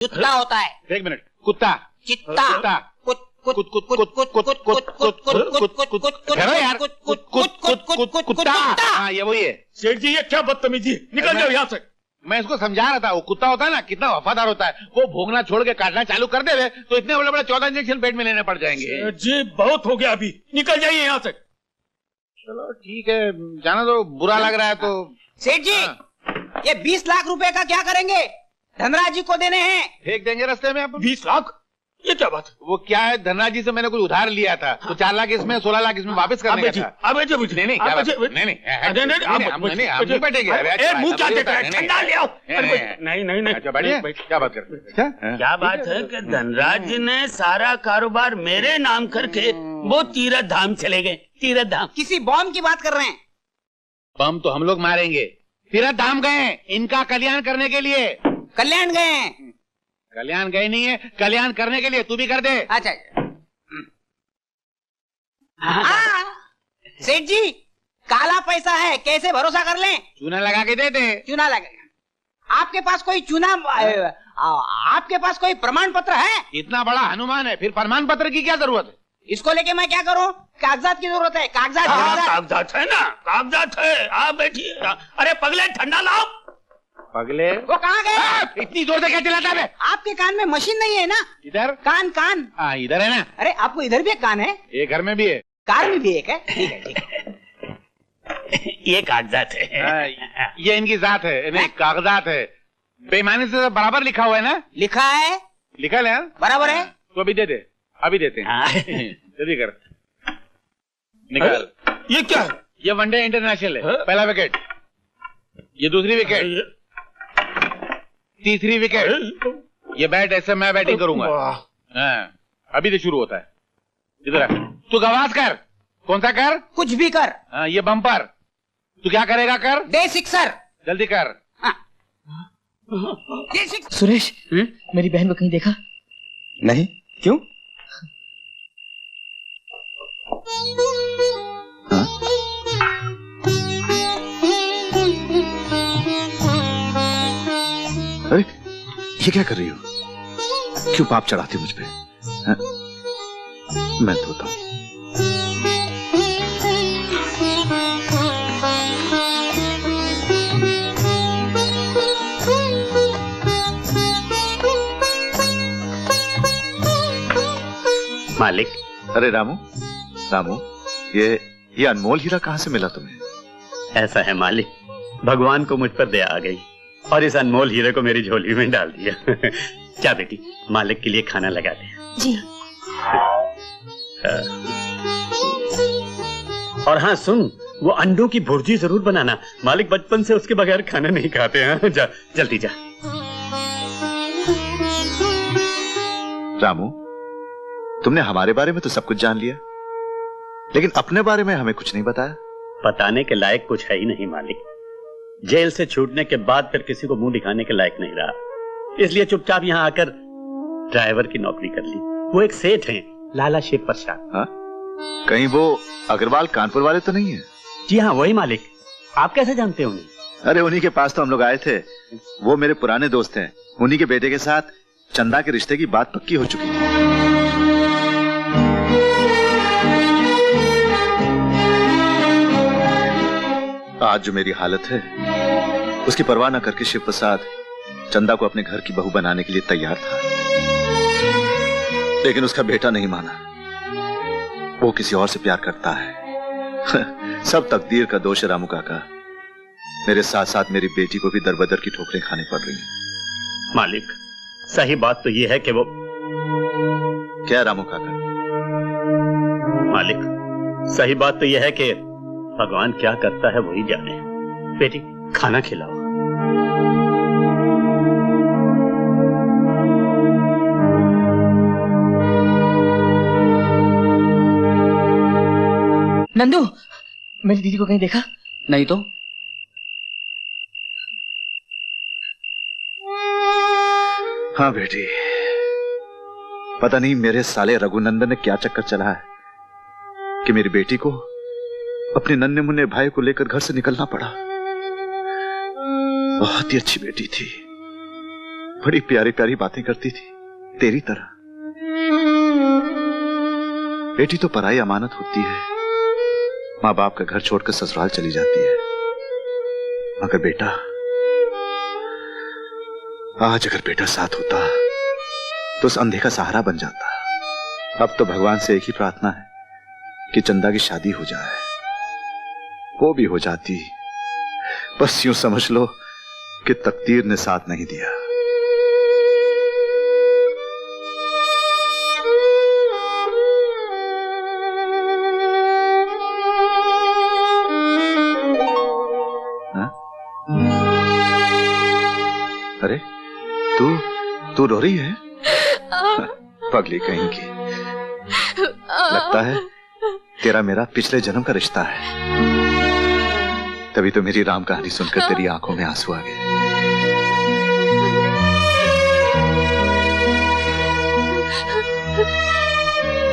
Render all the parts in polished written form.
कुत्ता होता है। एक मिनट, कुत्ता, चित्ता, कुत्ता, कुत्ता, हाँ ये वही है। सेठ जी ये क्या बदतमीजी, निकल जाओ यहाँ से। मैं इसको समझा रहा था, वो कुत्ता होता है ना, कितना वफादार होता है। वो भोगना छोड़ के काटना चालू कर दे तो इतने बड़े बड़े 14 इंजेक्शन पेट में लेने पड़ जाएंगे। सेठ जी बहुत हो गया, अभी निकल जाइए यहाँ से। चलो ठीक है, जाना तो बुरा लग रहा है तो। सेठ जी ये 20 लाख रुपए का क्या करेंगे? धनराज जी को देने हैं। फेंक देंगे रास्ते में। 20 लाख? ये क्या बात? वो क्या है, धनराज जी से मैंने कुछ उधार लिया था, तो 4 लाख इसमें, 16 लाख इसमें वापस करने का था। अब नहीं नहीं क्या बात? नहीं हम नहीं बैठेंगे। मुंह क्या देख रहा है? ठंडा ले आओ। नहीं अच्छा बैठिए, क्या बात कर रहे हैं? क्या बात है कि धनराज जी ने सारा कारोबार मेरे नाम करके वो तीरथ धाम चले गए। तीरथ धाम किसी बॉम्ब की बात कर रहे हैं? बम तो हम लोग मारेंगे। तीरथ धाम गए इनका कल्याण करने के लिए। कल्याण गए हैं? कल्याण गए नहीं है, कल्याण करने के लिए। तू भी कर दे। अच्छा सेठ जी काला पैसा है, कैसे भरोसा कर लें? चूना लगा के दे दे। चूना लगा? आपके पास कोई आपके पास कोई प्रमाण पत्र है? इतना बड़ा हनुमान है, फिर प्रमाण पत्र की क्या जरूरत है? इसको लेके मैं क्या करूं? कागजात की जरूरत है। कागजात है ना, कागजात है। आप बैठिए। अरे पगले ठंडा लाओ। पगले वो कहाँ गए? इतनी जोर से क्या चिल्लाता है? आपके कान में मशीन नहीं है ना? इधर कान हाँ इधर है ना। अरे आपको इधर भी एक कान है? ये घर में भी है, कार में भी एक है। ठीक है ठीक है। ये कागजात है। ये इनकी जात है, नहीं कागजात है। बेईमानी से बराबर लिखा हुआ है ना? लिखा है, लिखा है यार, बराबर है। तो अभी दे दे, अभी देते हैं। जल्दी कर, निकाल। ये क्या है? ये वनडे इंटरनेशनल है। पहला विकेट, ये दूसरी विकेट, तीसरी विकेट। ये बैट ऐसे मैं बैटिंग करूंगा। हाँ, अभी से शुरू होता है। इधर तू गवास कर। कौन सा कर? कुछ भी कर। हाँ, ये बम्पर। तू क्या करेगा? कर दे सिक्सर। जल्दी कर। दे सिक्सर। सुरेश मेरी बहन को कहीं देखा? नहीं, क्यों? हाँ? अरे ये क्या कर रही हो? क्यों पाप चढ़ाती हो मुझ पे? हाँ? मैं धोता हूं। मालिक। अरे रामू, ये अनमोल हीरा कहाँ से मिला तुम्हें? ऐसा है मालिक, भगवान को मुझ पर दया आ गई और इस अनमोल हीरे को मेरी झोली में डाल दिया। क्या बेटी, मालिक के लिए खाना लगा दे। जी। और हाँ सुन, वो अंडों की भुर्जी जरूर बनाना। मालिक बचपन से उसके बगैर खाना नहीं खाते हैं। जा जल्दी जा। रामू, तुमने हमारे बारे में तो सब कुछ जान लिया, लेकिन अपने बारे में हमें कुछ नहीं बताया। बताने के लायक कुछ है ही नहीं मालिक। जेल से छूटने के बाद फिर किसी को मुंह दिखाने के लायक नहीं रहा, इसलिए चुपचाप यहाँ आकर ड्राइवर की नौकरी कर ली। वो एक सेठ हैं, लाला शिव प्रसाद। हाँ? कहीं वो अग्रवाल कानपुर वाले तो नहीं है? जी हाँ वही मालिक। आप कैसे जानते हो उन्हें? अरे उन्हीं के पास तो हम लोग आए थे। वो मेरे पुराने दोस्त हैं। उन्हीं के बेटे के साथ चंदा के रिश्ते की बात पक्की हो चुकी है। आज जो मेरी हालत है उसकी परवाह न करके शिव प्रसाद चंदा को अपने घर की बहू बनाने के लिए तैयार था, लेकिन उसका बेटा नहीं माना। वो किसी और से प्यार करता है। सब तकदीर का दोष है रामू काका। मेरे साथ साथ मेरी बेटी को भी दरबदर की ठोकरें खानी पड़ रही हैं। मालिक सही बात तो ये है कि वो क्या रामू काका? मालिक सही बात तो यह है कि भगवान क्या करता है वही जाने। बेटी खाना खिलाओ। नंदू मेरी दीदी को कहीं देखा? नहीं तो। हाँ बेटी, पता नहीं मेरे साले रघुनंदन ने क्या चक्कर चला है कि मेरी बेटी को अपने नन्हे मुन्ने भाई को लेकर घर से निकलना पड़ा। बहुत ही अच्छी बेटी थी, बड़ी प्यारी प्यारी बातें करती थी, तेरी तरह। बेटी तो पराई अमानत होती है, माँ बाप का घर छोड़कर ससुराल चली जाती है। मगर बेटा, आज अगर बेटा साथ होता तो उस अंधे का सहारा बन जाता। अब तो भगवान से एक ही प्रार्थना है कि चंदा की शादी हो जाए। वो भी हो जाती, बस यूं समझ लो कि तकदीर ने साथ नहीं दिया। अरे तू रो रही है? पगली कहीं की। लगता है तेरा मेरा पिछले जन्म का रिश्ता है, तभी तो मेरी राम कहानी सुनकर तेरी आंखों में आंसू आ गए।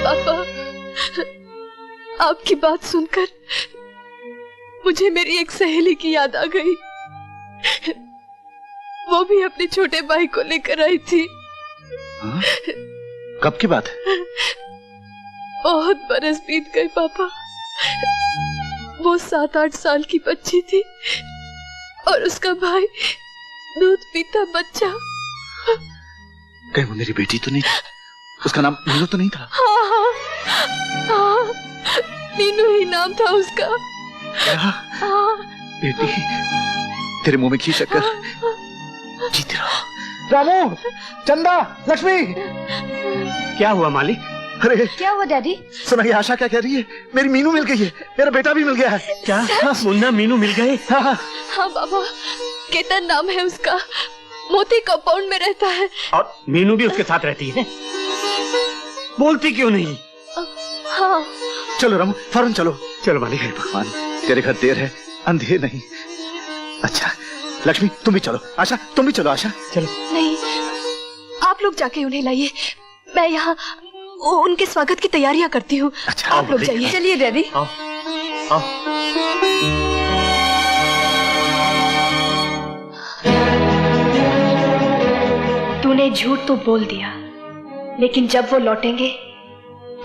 पापा, आपकी बात सुनकर मुझे मेरी एक सहेली की याद आ गई। वो भी अपने छोटे भाई को लेकर आई थी। हाँ? कब की बात है? बहुत बरस बीत गए पापा। वो 7-8 साल की बच्ची थी और उसका भाई दूध पीता बच्चा। कहीं वो मेरी बेटी तो नहीं? उसका नाम मीनू तो नहीं था? हाँ, मीनू ही नाम था उसका। हाँ। बेटी, तेरे मुंह में घी शक्कर। जीते रहो। रामू, चंदा, लक्ष्मी। क्या हुआ मालिक? अरे क्या हुआ डैडी? सुनाइए, आशा क्या कह रही है? मेरी मीनू मिल गई है, मेरा बेटा भी मिल गया है। क्या मुन्ना मीनू मिल गए? हाँ बाबा, केतन नाम है उसका, मोती कंपाउंड में रहता है। और मीनू भी उसके साथ रहती है? बोलती क्यों नहीं? हाँ। चलो रामू, फौरन चलो। चलो मालिक। भगवान, तेरे घर देर है, अंधेर नहीं। अच्छा लक्ष्मी, तुम भी चलो। आशा, तुम भी चलो। आशा, चलो। नहीं, आप लोग जाके उन्हें लाइए, मैं यहाँ उनके स्वागत की तैयारियां करती हूँ। अच्छा, आप लोग जाइए। चलिए डैडी। आओ। तूने झूठ तो बोल दिया, लेकिन जब वो लौटेंगे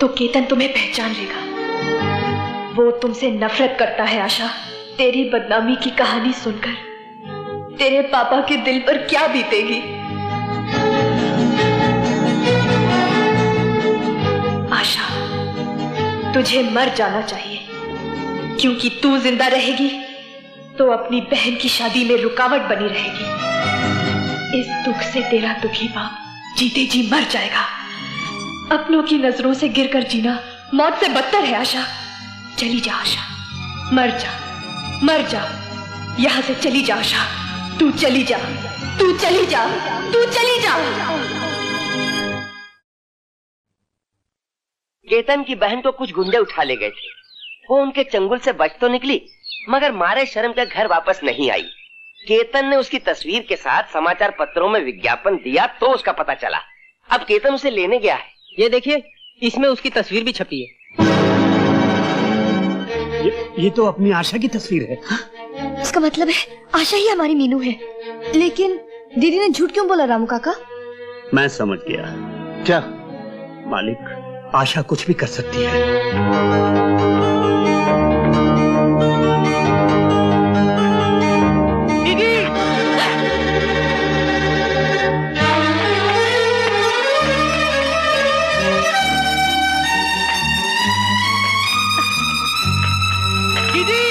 तो केतन तुम्हें पहचान लेगा। वो तुमसे नफरत करता है आशा। तेरी बदनामी की कहानी सुनकर तेरे पापा के दिल पर क्या बीतेगी। आशा, तुझे मर जाना चाहिए, क्योंकि तू जिंदा रहेगी तो अपनी बहन की शादी में रुकावट बनी रहेगी। इस दुख से तेरा दुखी बाप जीते जी मर जाएगा। अपनों की नजरों से गिरकर जीना मौत से बदतर है आशा। चली जा आशा, मर जा, मर जा, यहां से चली जा आशा। तू चली जा, तू चली जा, तू चली जा। केतन की बहन को कुछ गुंडे उठा ले गए थे। वो उनके चंगुल से बच तो निकली, मगर मारे शर्म के घर वापस नहीं आई। केतन ने उसकी तस्वीर के साथ समाचार पत्रों में विज्ञापन दिया तो उसका पता चला। अब केतन उसे लेने गया है। ये देखिए, इसमें उसकी तस्वीर भी छपी है। ये तो अपनी आशा की तस्वीर है। इसका मतलब है आशा ही हमारी मीनू है। लेकिन दीदी ने झूठ क्यों बोला रामू काका? मैं समझ गया। क्या मालिक, आशा कुछ भी कर सकती है। दीदी, दीदी,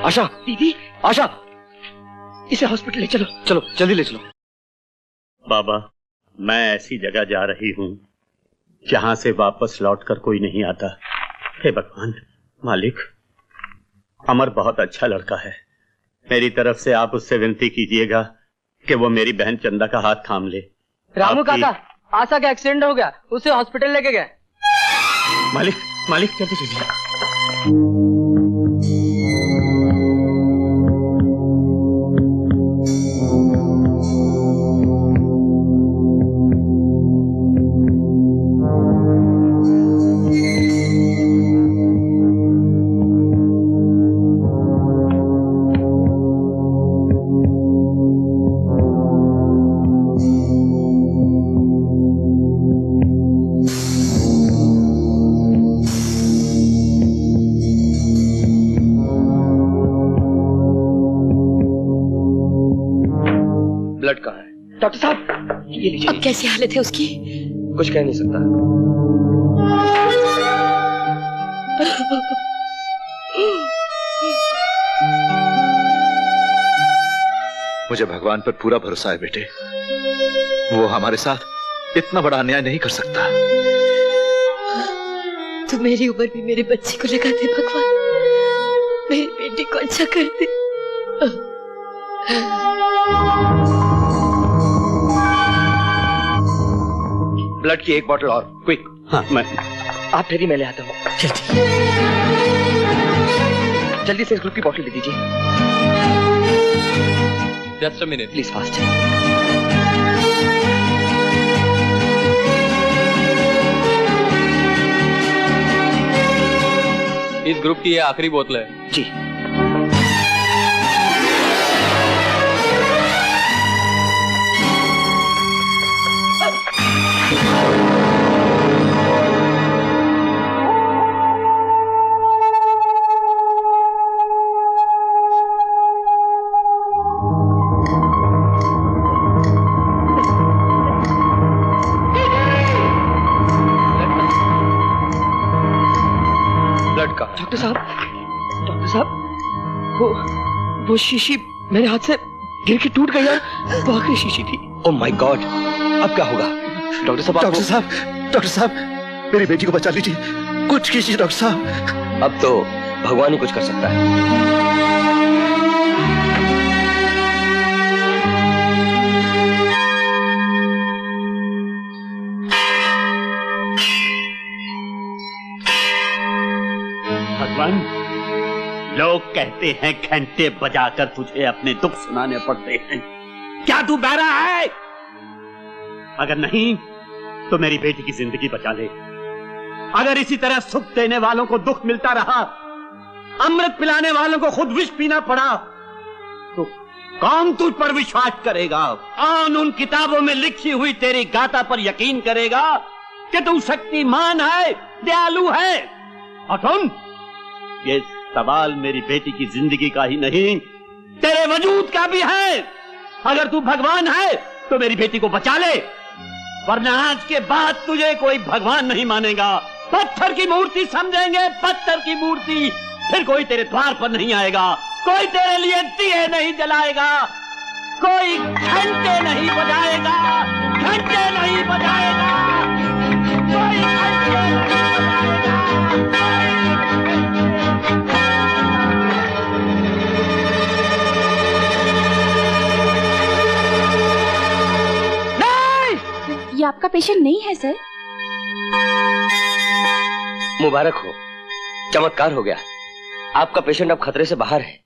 आशा, दीदी, आशा, इसे हॉस्पिटल ले चलो। चलो जल्दी ले चलो। बाबा, मैं ऐसी जगह जा रही हूँ जहां से वापस लौटकर कोई नहीं आता। हे भगवान, मालिक, अमर बहुत अच्छा लड़का है। मेरी तरफ से आप उससे विनती कीजिएगा कि वो मेरी बहन चंदा का हाथ थाम ले। रामू काका, आशा का एक्सीडेंट हो गया, उसे हॉस्पिटल लेके गए। मालिक, मालिक जल्दी चलिए। ब्लड कहाँ है? डॉक्टर साहब ये लीजिए। अब कैसी हालत है उसकी? कुछ कह नहीं सकता। मुझे भगवान पर पूरा भरोसा है बेटे, वो हमारे साथ इतना बड़ा अन्याय नहीं कर सकता। तो मेरी उम्र भी मेरे बच्चे को लगा दे भगवान, मेरी बेटी को अच्छा कर दे। ब्लड की एक बोतल और, क्विक। हाँ, मैं आप ठहरिए, मैं ले आता हूँ। जल्दी से इस ग्रुप की बोतल दे दीजिए। Just a minute please fast. इस ग्रुप की ये आखिरी बोतल है। जी। डॉक्टर साहब, वो शीशी मेरे हाथ से गिर के टूट गई यार, वो आखिरी शीशी थी। ओह माय गॉड, अब क्या होगा? डॉक्टर साहब, मेरी बेटी को बचा लीजिए, कुछ कीजिए डॉक्टर साहब। अब तो भगवान ही कुछ कर सकता है। भगवान, लोग कहते हैं घंटे बजाकर तुझे अपने दुख सुनाने पड़ते हैं। क्या तू बहरा है? अगर नहीं तो मेरी बेटी की जिंदगी बचा ले। अगर इसी तरह सुख देने वालों को दुख मिलता रहा, अमृत पिलाने वालों को खुद विष पीना पड़ा, तो कौन तुझ पर विश्वास करेगा? कौन उन किताबों में लिखी हुई तेरी गाथा पर यकीन करेगा कि तू शक्तिमान है, दयालु है? और तुम, ये सवाल मेरी बेटी की जिंदगी का ही नहीं, तेरे वजूद का भी है। अगर तू भगवान है तो मेरी बेटी को बचा ले, वरना आज के बाद तुझे कोई भगवान नहीं मानेगा। पत्थर की मूर्ति समझेंगे, पत्थर की मूर्ति। फिर कोई तेरे द्वार पर नहीं आएगा, कोई तेरे लिए दिए नहीं जलाएगा, कोई घंटे नहीं बजाएगा, घंटे नहीं बजाएगा, कोई घंटे नहीं बजाएगा। ये आपका पेशेंट नहीं है सर। मुबारक हो, चमत्कार हो गया। आपका पेशेंट अब खतरे से बाहर है।